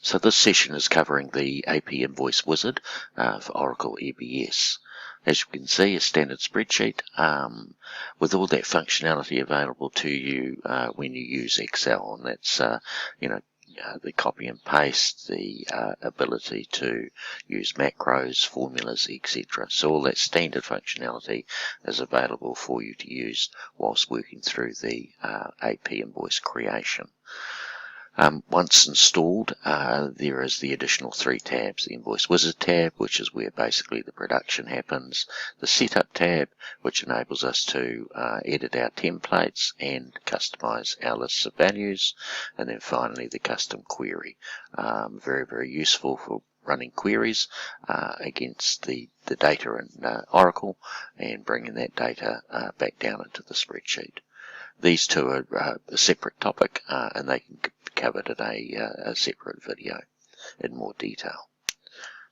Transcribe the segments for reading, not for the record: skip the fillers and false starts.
So this session is covering the AP Invoice Wizard for Oracle EBS. As you can see, a standard spreadsheet with all that functionality available to you when you use Excel, and that's the copy and paste, the ability to use macros, formulas, etc. So all that standard functionality is available for you to use whilst working through the AP invoice creation. Once installed, there is the additional 3 tabs: the Invoice Wizard tab, which is where basically the production happens, the Setup tab, which enables us to edit our templates and customize our lists of values, and then finally the Custom Query. Very, very useful for running queries against the data in Oracle and bringing that data back down into the spreadsheet. These two are a separate topic and they can be covered in a separate video in more detail.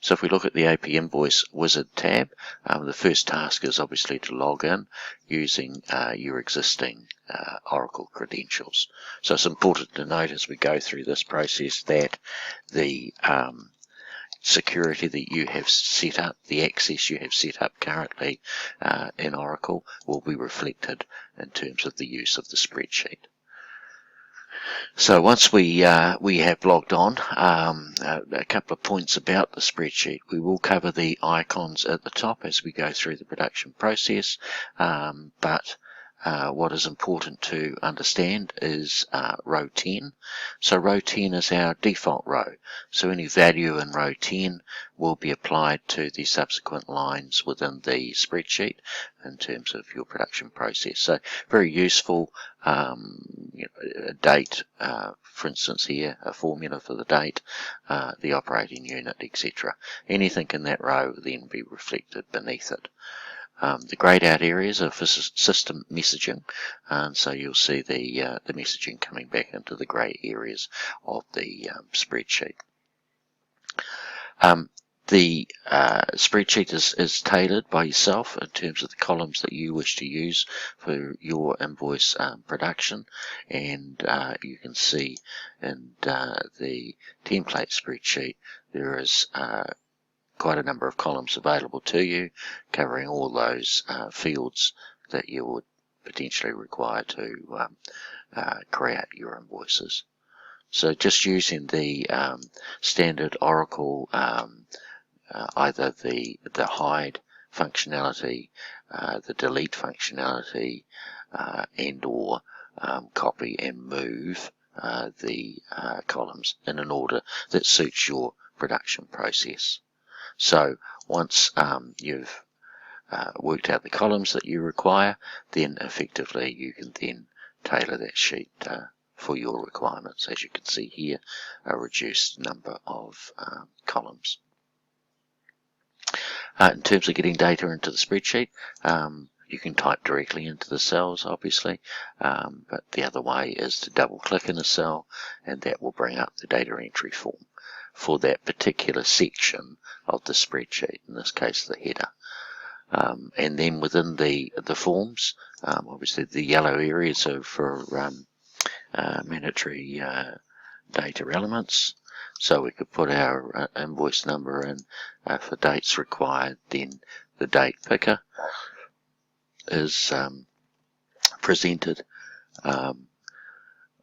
So if we look at the AP Invoice Wizard tab, the first task is obviously to log in using your existing Oracle credentials. So it's important to note as we go through this process that the security that you have set up, the access you have set up currently in Oracle, will be reflected in terms of the use of the spreadsheet. So once we have logged on, a couple of points about the spreadsheet. We will cover the icons at the top as we go through the production process, but what is important to understand is row 10. So row 10 is our default row. So any value in row 10 will be applied to the subsequent lines within the spreadsheet in terms of your production process. So very useful, a date, for instance here, a formula for the date, the operating unit, etc. Anything in that row will then be reflected beneath it. The grayed out areas are for system messaging, and so you'll see the messaging coming back into the grey areas of the spreadsheet. The spreadsheet is tailored by yourself in terms of the columns that you wish to use for your invoice production, and you can see in the template spreadsheet there is quite a number of columns available to you, covering all those fields that you would potentially require to create your invoices. So just using the standard Oracle, either the hide functionality, the delete functionality, and or copy and move the columns in an order that suits your production process. So once you've worked out the columns that you require, then effectively you can then tailor that sheet for your requirements. As you can see here, a reduced number of columns. In terms of getting data into the spreadsheet, you can type directly into the cells, obviously, but the other way is to double click in a cell, and that will bring up the data entry form for that particular section of the spreadsheet, in this case the header. And then within the forms, obviously the yellow areas are for mandatory data elements. So we could put our invoice number in for dates required. Then the date picker is presented.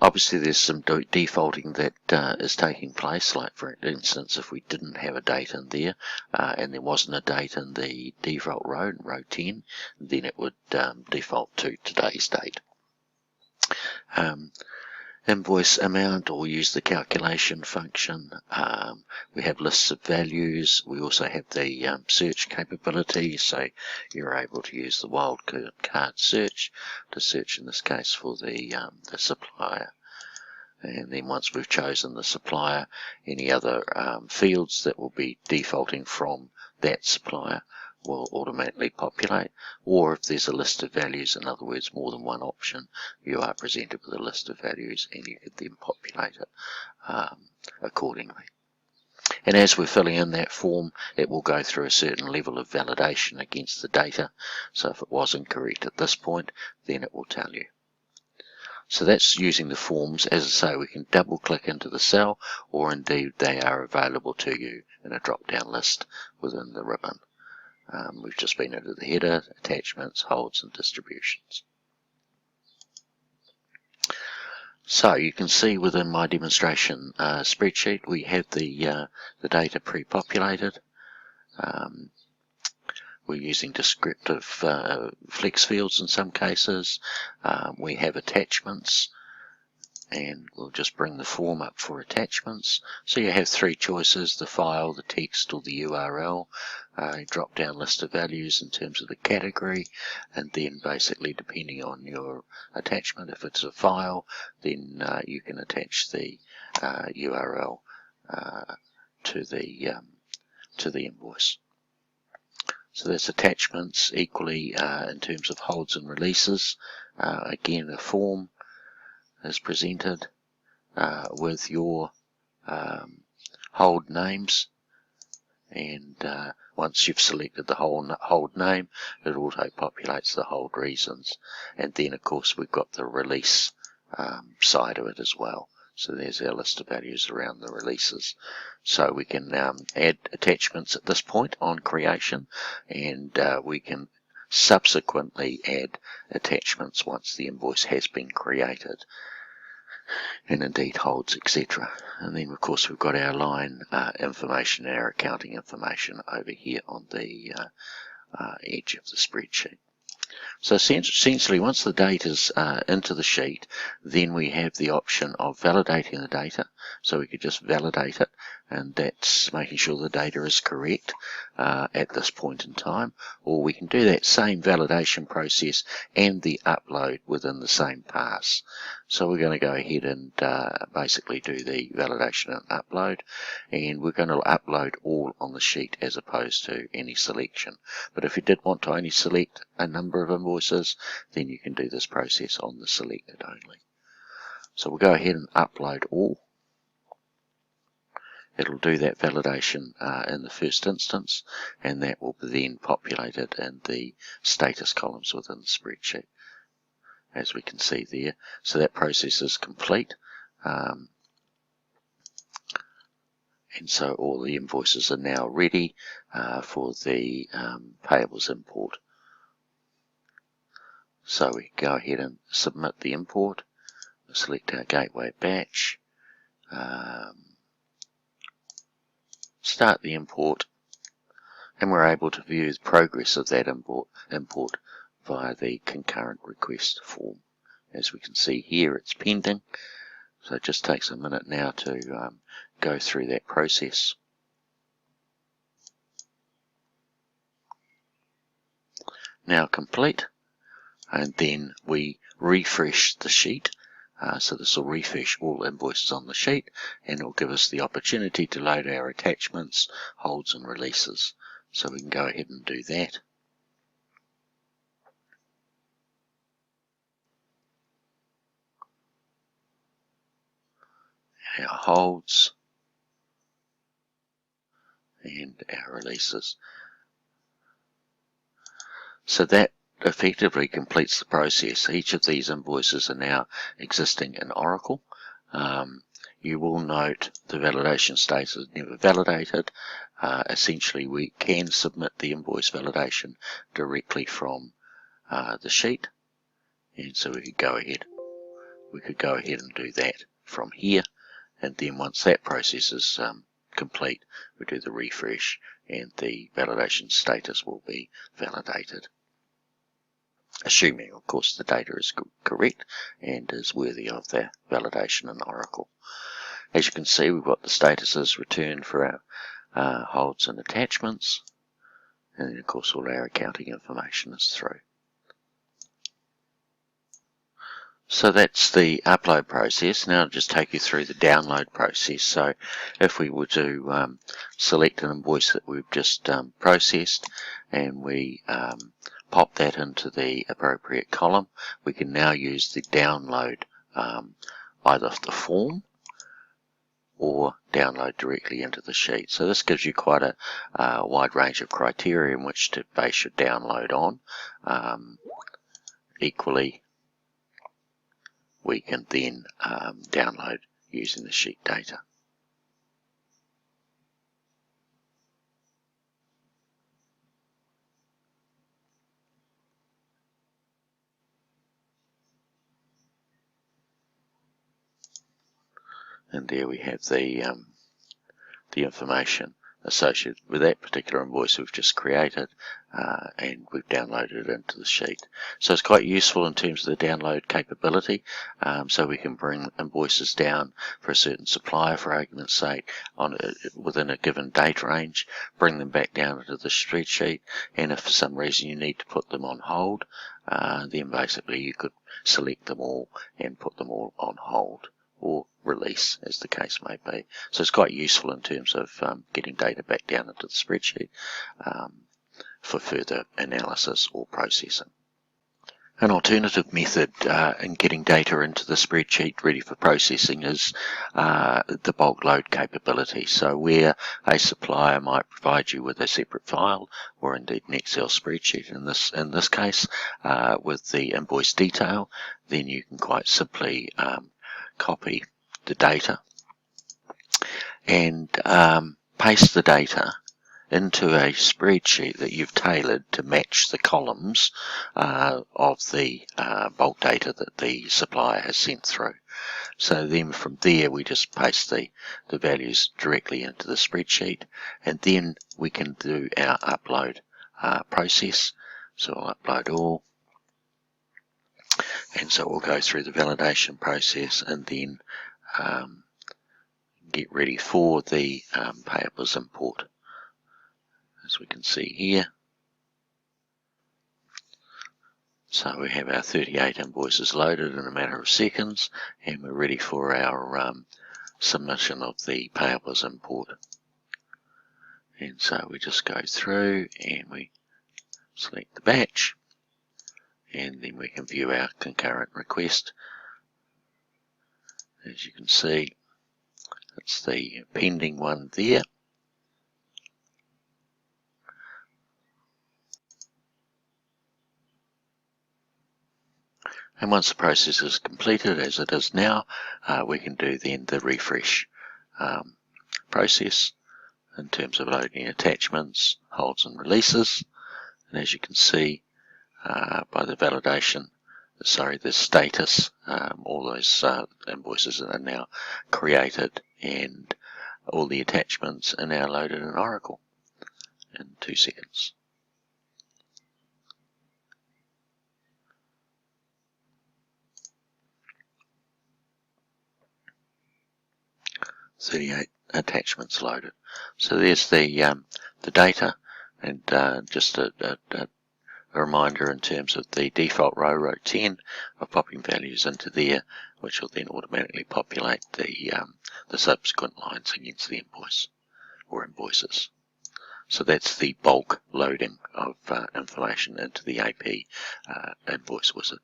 Obviously there's some defaulting that is taking place, like for instance if we didn't have a date in there and there wasn't a date in the default row, row 10, then it would default to today's date. Invoice amount, or use the calculation function. We have lists of values. We also have the search capability, so you're able to use the wildcard search to search, in this case, for the supplier. And then once we've chosen the supplier, any other fields that will be defaulting from that supplier will automatically populate, or if there's a list of values, in other words more than one option, you are presented with a list of values and you can then populate it accordingly. And as we're filling in that form, it will go through a certain level of validation against the data. So if it was incorrect at this point, then it will tell you. So that's using the forms. As I say, we can double click into the cell, or indeed they are available to you in a drop down list within the ribbon. We've just been into the header, attachments, holds and distributions. So you can see within my demonstration spreadsheet we have the data pre-populated. We're using descriptive flex fields in some cases. We have attachments, and we'll just bring the form up for attachments. So you have three choices: the file, the text or the URL, a drop down list of values in terms of the category, and then basically depending on your attachment, if it's a file, then you can attach the URL to the invoice. So that's attachments. Equally in terms of holds and releases, again a form is presented with your hold names, and once you've selected the hold name, it auto populates the hold reasons, and then of course we've got the release side of it as well. So there's our list of values around the releases. So we can add attachments at this point on creation, and we can subsequently add attachments once the invoice has been created, and indeed holds, etc. And then of course we've got our line information, our accounting information over here on the edge of the spreadsheet. So essentially once the data's into the sheet, then we have the option of validating the data. So we could just validate it, and that's making sure the data is correct at this point in time. Or we can do that same validation process and the upload within the same pass. So we're going to go ahead and basically do the validation and upload, and we're going to upload all on the sheet as opposed to any selection. But if you did want to only select a number of invoices, then you can do this process on the selected only. So we'll go ahead and upload all. It'll do that validation in the first instance, and that will be then populated in the status columns within the spreadsheet, as we can see there. So that process is complete, and so all the invoices are now ready for the payables import. So we can go ahead and submit the import. We'll select our gateway batch, start the import, and we're able to view the progress of that import via the concurrent request form. As we can see here, it's pending, so it just takes a minute now to go through that process. Now complete, and then we refresh the sheet. So this will refresh all invoices on the sheet, and it will give us the opportunity to load our attachments, holds and releases. So we can go ahead and do that. Our holds and our releases. So that effectively completes the process. Each of these invoices are now existing in Oracle. You will note the validation status is never validated. Essentially we can submit the invoice validation directly from the sheet, and so we could go ahead and do that from here, and then once that process is complete, we do the refresh and the validation status will be validated, assuming of course the data is correct and is worthy of the validation in Oracle. As you can see, we've got the statuses returned for our holds and attachments, and then of course all our accounting information is through. So that's the upload process. Now I'll just take you through the download process. So if we were to select an invoice that we've just processed, and we pop that into the appropriate column, we can now use the download, either the form or download directly into the sheet. So this gives you quite a wide range of criteria in which to base your download on. Equally, we can then download using the sheet data. And there we have the information associated with that particular invoice we've just created, and we've downloaded it into the sheet. So it's quite useful in terms of the download capability, so we can bring invoices down for a certain supplier, for argument's sake, within a given date range, bring them back down into the spreadsheet, and if for some reason you need to put them on hold, then basically you could select them all and put them all on hold, or release, as the case may be. So it's quite useful in terms of getting data back down into the spreadsheet for further analysis or processing. An alternative method in getting data into the spreadsheet ready for processing is the bulk load capability. So where a supplier might provide you with a separate file, or indeed an Excel spreadsheet in this case, with the invoice detail, then you can quite simply copy the data and paste the data into a spreadsheet that you've tailored to match the columns of the bulk data that the supplier has sent through. So then from there we just paste the values directly into the spreadsheet, and then we can do our upload process. So I'll upload all, and so we'll go through the validation process and then get ready for the payables import. As we can see here, so we have our 38 invoices loaded in a matter of seconds, and we're ready for our submission of the payables import. And so we just go through and we select the batch, and then we can view our concurrent request. As you can see, it's the pending one there. And once the process is completed, as it is now, we can do then the refresh process in terms of loading attachments, holds and releases. And as you can see by the validation, the status, all those invoices are now created, and all the attachments are now loaded in Oracle in 2 seconds. .38 attachments loaded. So there's the data, and just a reminder in terms of the default row 10, of popping values into there, which will then automatically populate the subsequent lines against the invoice or invoices. So that's the bulk loading of information into the AP Invoice Wizard.